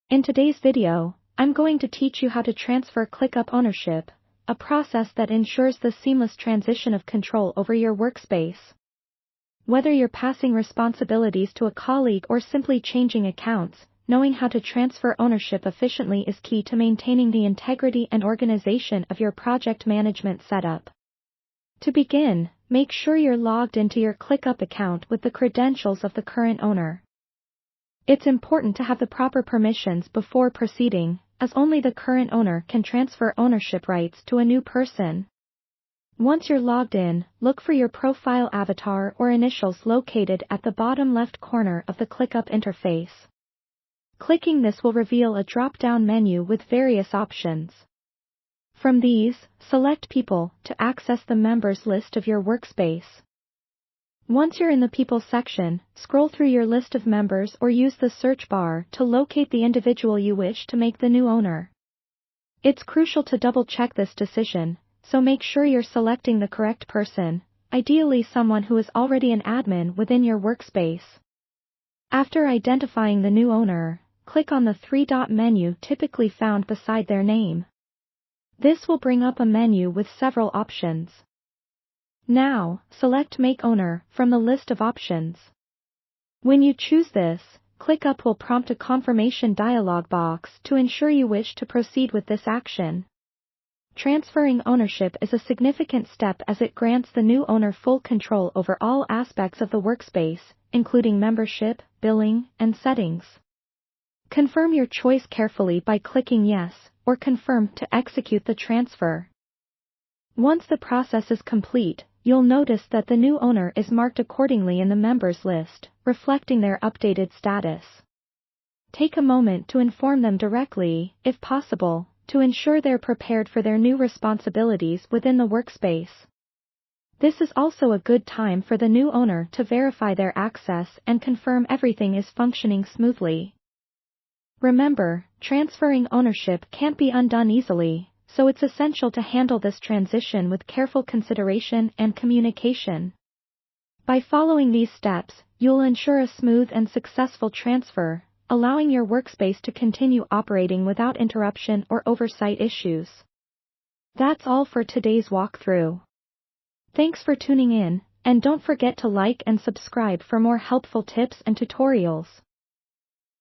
In today's video, I'm going to teach you how to transfer Clickup Ownership, a process that ensures the seamless transition of control over your workspace. Whether you're passing responsibilities to a colleague or simply changing accounts, knowing how to transfer ownership efficiently is key to maintaining the integrity and organization of your project management setup. To begin, make sure you're logged into your Clickup account with the credentials of the current owner. It's important to have the proper permissions before proceeding, as only the current owner can transfer ownership rights to a new person. Once you're logged in, look for your profile avatar or initials located at the bottom left corner of the Clickup interface. Clicking this will reveal a drop-down menu with various options. From these, select People to access the members list of your workspace. Once you're in the People section, scroll through your list of members or use the search bar to locate the individual you wish to make the new owner. It's crucial to double-check this decision, so make sure you're selecting the correct person, ideally someone who is already an admin within your workspace. After identifying the new owner, click on the three-dot menu typically found beside their name. This will bring up a menu with several options. Now, select Make Owner from the list of options. When you choose this, Clickup will prompt a confirmation dialog box to ensure you wish to proceed with this action. Transferring ownership is a significant step as it grants the new owner full control over all aspects of the workspace, including membership, billing, and settings. Confirm your choice carefully by clicking Yes or Confirm to execute the transfer. Once the process is complete, you'll notice that the new owner is marked accordingly in the members list, reflecting their updated status. Take a moment to inform them directly, if possible, to ensure they're prepared for their new responsibilities within the workspace. This is also a good time for the new owner to verify their access and confirm everything is functioning smoothly. Remember, transferring ownership can't be undone easily, so it's essential to handle this transition with careful consideration and communication. By following these steps, you'll ensure a smooth and successful transfer, allowing your workspace to continue operating without interruption or oversight issues. That's all for today's walkthrough. Thanks for tuning in, and don't forget to like and subscribe for more helpful tips and tutorials.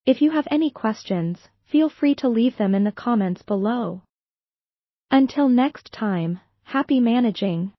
If you have any questions, feel free to leave them in the comments below. Until next time, happy managing!